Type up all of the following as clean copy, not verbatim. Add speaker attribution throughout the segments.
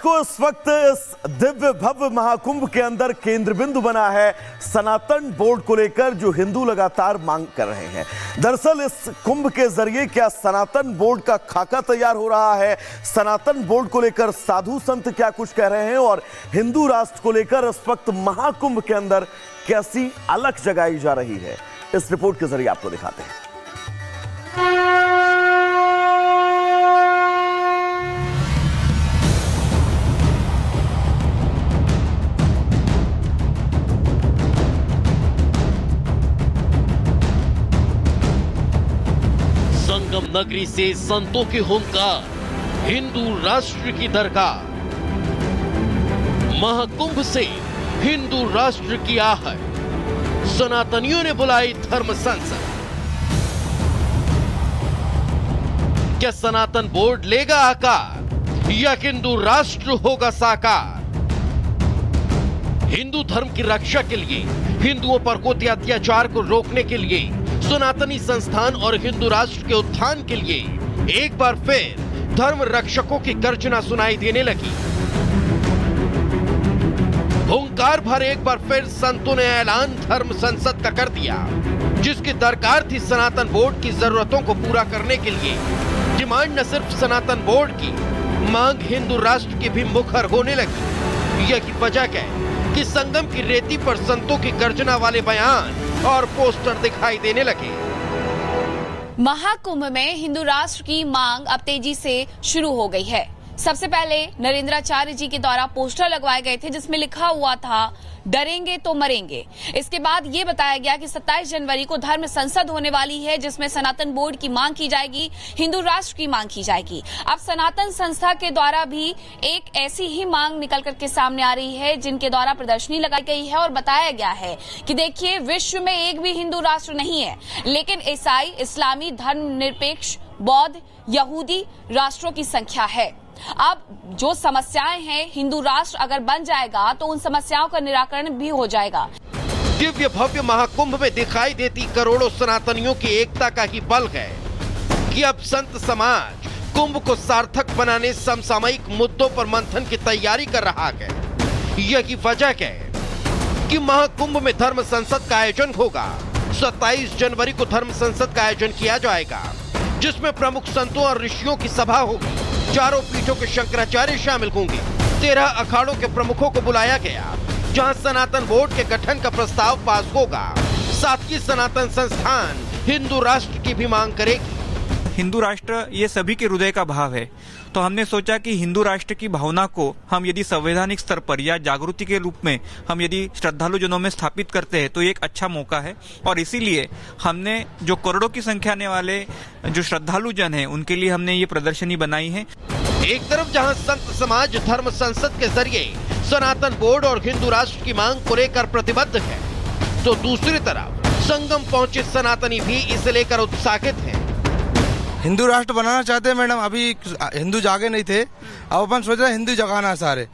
Speaker 1: को इस वक्त इस दिव्य भव्य महाकुंभ के अंदर केंद्र बिंदु बना है सनातन बोर्ड को लेकर, जो हिंदू लगातार मांग कर रहे हैं। दरअसल इस कुंभ के जरिए क्या सनातन बोर्ड का खाका तैयार हो रहा है, सनातन बोर्ड को लेकर साधु संत क्या कुछ कह रहे हैं, और हिंदू राष्ट्र को लेकर इस वक्त महाकुंभ के अंदर कैसी अलख जगाई जा रही है, इस रिपोर्ट के जरिए आपको दिखाते हैं।
Speaker 2: संगम नगरी से संतों की हुंकार, हिंदू राष्ट्र की दरकार। महाकुंभ से हिंदू राष्ट्र की आहट, सनातनियों ने बुलाई धर्म संसद। क्या सनातन बोर्ड लेगा आकार या हिंदू राष्ट्र होगा साकार? हिंदू धर्म की रक्षा के लिए, हिंदुओं पर होते अत्याचार को रोकने के लिए, सनातनी संस्थान और हिंदू राष्ट्र के उत्थान के लिए एक बार फिर धर्म रक्षकों की गर्जना सुनाई देने लगी। हुंकार भर एक बार फिर संतों ने ऐलान धर्म संसद का कर दिया, जिसकी दरकार थी सनातन बोर्ड की जरूरतों को पूरा करने के लिए। डिमांड न सिर्फ सनातन बोर्ड की, मांग हिंदू राष्ट्र की भी मुखर होने लगी। यही वजह है कि संगम की रेती पर संतों की गर्जना वाले बयान और पोस्टर दिखाई देने लगे।
Speaker 3: महाकुंभ में हिंदू राष्ट्र की मांग अब तेजी से शुरू हो गई है। सबसे पहले नरेंद्राचार्य जी के द्वारा पोस्टर लगवाए गए थे, जिसमें लिखा हुआ था डरेंगे तो मरेंगे। इसके बाद ये बताया गया कि 27 जनवरी को धर्म संसद होने वाली है, जिसमें सनातन बोर्ड की मांग की जाएगी, हिंदू राष्ट्र की मांग की जाएगी। अब सनातन संस्था के द्वारा भी एक ऐसी ही मांग निकल करके सामने आ रही है, जिनके द्वारा प्रदर्शनी लगाई गई है और बताया गया है कि देखिए, विश्व में एक भी हिंदू राष्ट्र नहीं है, लेकिन ईसाई, इस्लामी, धर्मनिरपेक्ष, बौद्ध, यहूदी राष्ट्रों की संख्या है। अब जो समस्याएं हैं, हिंदू राष्ट्र अगर बन जाएगा तो उन समस्याओं का निराकरण भी हो जाएगा।
Speaker 2: दिव्य भव्य महाकुंभ में दिखाई देती करोड़ों सनातनियों की एकता का ही बल है कि अब संत समाज कुंभ को सार्थक बनाने समसामयिक मुद्दों पर मंथन की तैयारी कर रहा है। यही वजह है कि महाकुंभ में धर्म संसद का आयोजन होगा। 27 जनवरी को धर्म संसद का आयोजन किया जाएगा, जिसमें प्रमुख संतों और ऋषियों की सभा होगी। चारों पीठों के शंकराचार्य शामिल होंगे। 13 अखाड़ों के प्रमुखों को बुलाया गया, जहां सनातन बोर्ड के गठन का प्रस्ताव पास होगा। साथ ही सनातन संस्थान हिंदू राष्ट्र की भी मांग करेगी।
Speaker 4: हिंदू राष्ट्र ये सभी के हृदय का भाव है, तो हमने सोचा कि हिंदू राष्ट्र की भावना को हम यदि संवैधानिक स्तर पर या जागृति के रूप में हम यदि श्रद्धालु जनों में स्थापित करते हैं तो ये एक अच्छा मौका है। और इसीलिए हमने जो करोड़ों की संख्या आने वाले जो श्रद्धालु जन हैं, उनके लिए हमने ये प्रदर्शनी बनाई है।
Speaker 2: एक तरफ जहां संत समाज धर्म संसद के जरिए सनातन बोर्ड और हिंदू राष्ट्र की मांग को लेकर प्रतिबद्ध है, तो दूसरी तरफ संगम पहुंचे सनातनी भी इसे लेकर उत्साहित हैं।
Speaker 5: हिंदू राष्ट्र बनाना चाहते हैं मैडम। अभी हिंदू जागे नहीं थे, अब अपन सोच रहे हैं हिंदू जगाना। सारे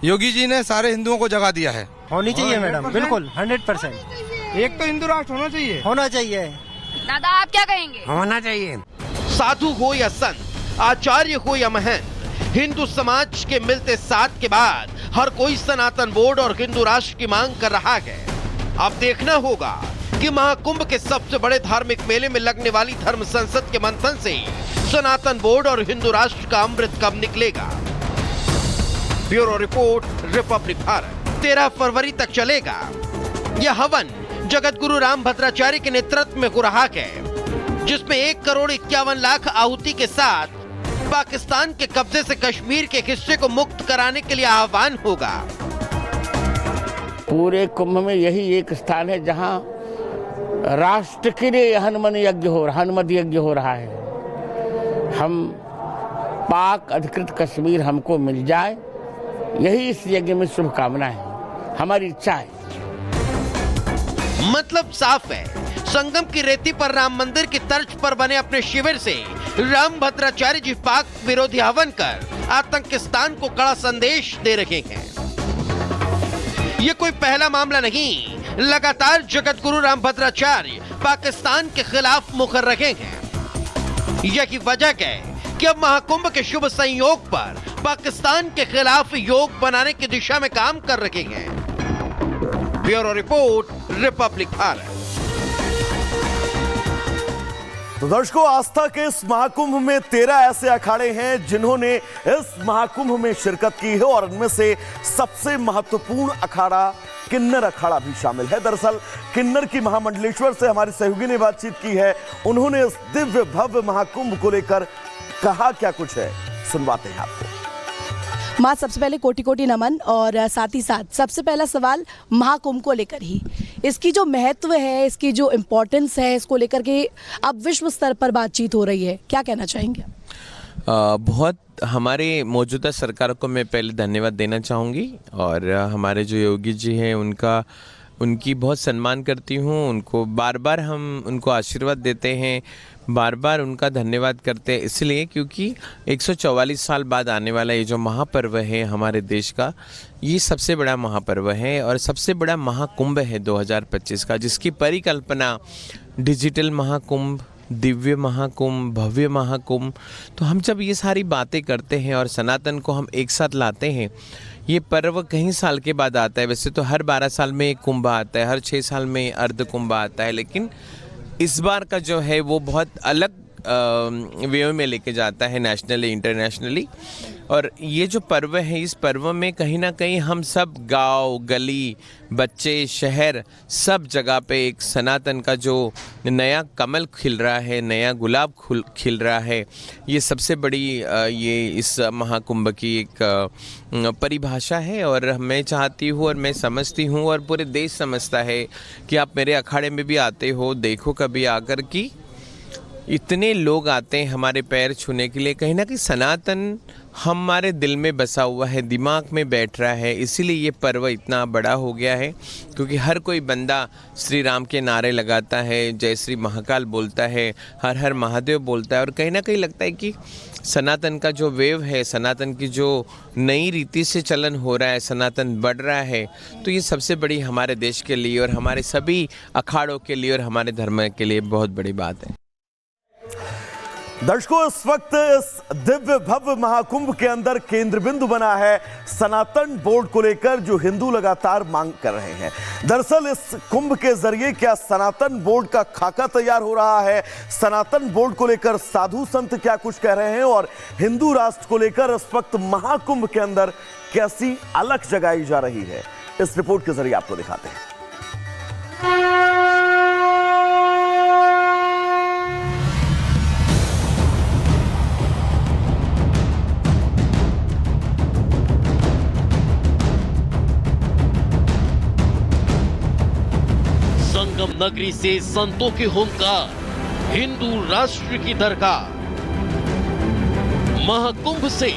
Speaker 5: योगी जी ने सारे हिंदुओं को जगा दिया है।
Speaker 6: होनी चाहिए मैडम, बिल्कुल 100%।
Speaker 5: एक तो हिंदू राष्ट्र होना चाहिए।
Speaker 3: दादा आप क्या कहेंगे?
Speaker 5: होना चाहिए।
Speaker 2: साधु हो या संत, आचार्य हो या महंत, हिंदू समाज के मिलते साथ के बाद हर कोई सनातन बोर्ड और हिंदू राष्ट्र की मांग कर रहा है। अब देखना होगा कि महाकुंभ के सबसे बड़े धार्मिक मेले में लगने वाली धर्म संसद के मंथन से सनातन बोर्ड और हिंदू राष्ट्र का अमृत कब निकलेगा। Bureau report, Republic Bharat. 13 फरवरी तक चलेगा यह हवन जगत गुरु राम भद्राचार्य के नेतृत्व में हो रहा है, जिसमें 1,51,00,000 आहुति के साथ पाकिस्तान के कब्जे से कश्मीर के हिस्से को मुक्त कराने के लिए आह्वान होगा।
Speaker 7: पूरे कुंभ में यही एक स्थान है जहां राष्ट्र के लिए हनुमत यज्ञ हो रहा है। हम पाक अधिकृत कश्मीर हमको मिल जाए, यही इस यज्ञ में शुभकामना है, हमारी इच्छा है।
Speaker 2: मतलब साफ है, संगम की रेती पर राम मंदिर की तर्ज पर बने अपने शिविर से राम भद्राचार्य जी पाक विरोधी हवन कर आतंकिस्तान को कड़ा संदेश दे रहे हैं। ये कोई पहला मामला नहीं, लगातार जगत गुरु राम भद्राचार्य पाकिस्तान के खिलाफ मुखर रहे हैं। यही वजह है कि अब महाकुंभ के शुभ संयोग पर पाकिस्तान के खिलाफ योग बनाने की दिशा में काम कर रहे हैं। Bureau report, Republic Bharat.
Speaker 1: तो दर्शकों, आस्था के इस महाकुंभ में 13 ऐसे अखाड़े हैं जिन्होंने इस महाकुंभ में शिरकत की है और इनमें से सबसे महत्वपूर्ण अखाड़ा किन्नर अखाड़ा भी शामिल है। दरअसल किन्नर की महामंडलेश्वर से हमारी सहयोगी ने बातचीत की है। उन्होंने इस दिव्य भव्य महाकुंभ को लेकर कहा क्या कुछ है, सुनवाते हैं आपको।
Speaker 8: माँ, सबसे पहले कोटि कोटि नमन। और साथ ही साथ सबसे पहला सवाल महाकुंभ को लेकर ही, इसकी जो महत्व है, इसकी जो इम्पोर्टेंस है, इसको लेकर के अब विश्व स्तर पर बातचीत हो रही है, क्या कहना चाहेंगे?
Speaker 9: बहुत हमारे मौजूदा सरकार को मैं पहले धन्यवाद देना चाहूँगी और हमारे जो योगी जी हैं उनकी बहुत सम्मान करती हूँ। उनको बार बार हम उनको आशीर्वाद देते हैं, बार बार उनका धन्यवाद करते हैं, इसलिए क्योंकि 144 साल बाद आने वाला ये जो महापर्व है हमारे देश का, ये सबसे बड़ा महापर्व है और सबसे बड़ा महाकुंभ है 2025 का, जिसकी परिकल्पना डिजिटल महाकुंभ, दिव्य महाकुंभ, भव्य महाकुंभ। तो हम जब ये सारी बातें करते हैं और सनातन को हम एक साथ लाते हैं, ये पर्व कई साल के बाद आता है। वैसे तो हर 12 साल में एक कुंभ आता है, हर 6 साल में अर्ध कुंभ आता है, लेकिन इस बार का जो है वो बहुत अलग वे में लेके जाता है, नेशनली इंटरनेशनली। और ये जो पर्व है, इस पर्व में कहीं ना कहीं हम सब गांव, गली, बच्चे, शहर, सब जगह पे एक सनातन का जो नया कमल खिल रहा है, नया गुलाब खिल रहा है, ये सबसे बड़ी ये इस महाकुंभ की एक परिभाषा है। और मैं चाहती हूँ और मैं समझती हूँ और पूरे देश समझता है कि आप मेरे अखाड़े में भी आते हो, देखो कभी आकर कि इतने लोग आते हैं हमारे पैर छूने के लिए। कहीं ना कहीं सनातन हमारे दिल में बसा हुआ है, दिमाग में बैठ रहा है, इसीलिए ये पर्व इतना बड़ा हो गया है। क्योंकि हर कोई बंदा श्री राम के नारे लगाता है, जय श्री महाकाल बोलता है, हर हर महादेव बोलता है, और कहीं ना कहीं लगता है कि सनातन का जो वेव है, सनातन की जो नई रीति से चलन हो रहा है, सनातन बढ़ रहा है, तो ये सबसे बड़ी हमारे देश के लिए और हमारे सभी अखाड़ों के लिए और हमारे धर्म के लिए बहुत बड़ी बात है।
Speaker 1: दर्शकों, इस वक्त इस दिव्य भव्य महाकुंभ के अंदर केंद्र बिंदु बना है सनातन बोर्ड को लेकर, जो हिंदू लगातार मांग कर रहे हैं। दरअसल इस कुंभ के जरिए क्या सनातन बोर्ड का खाका तैयार हो रहा है, सनातन बोर्ड को लेकर साधु संत क्या कुछ कह रहे हैं, और हिंदू राष्ट्र को लेकर इस वक्त महाकुंभ के अंदर कैसी अलख जगाई जा रही है, इस रिपोर्ट के जरिए आपको दिखाते हैं।
Speaker 2: संगम नगरी से संतों की हुंकार, हिंदू राष्ट्र की दरकार। महाकुंभ से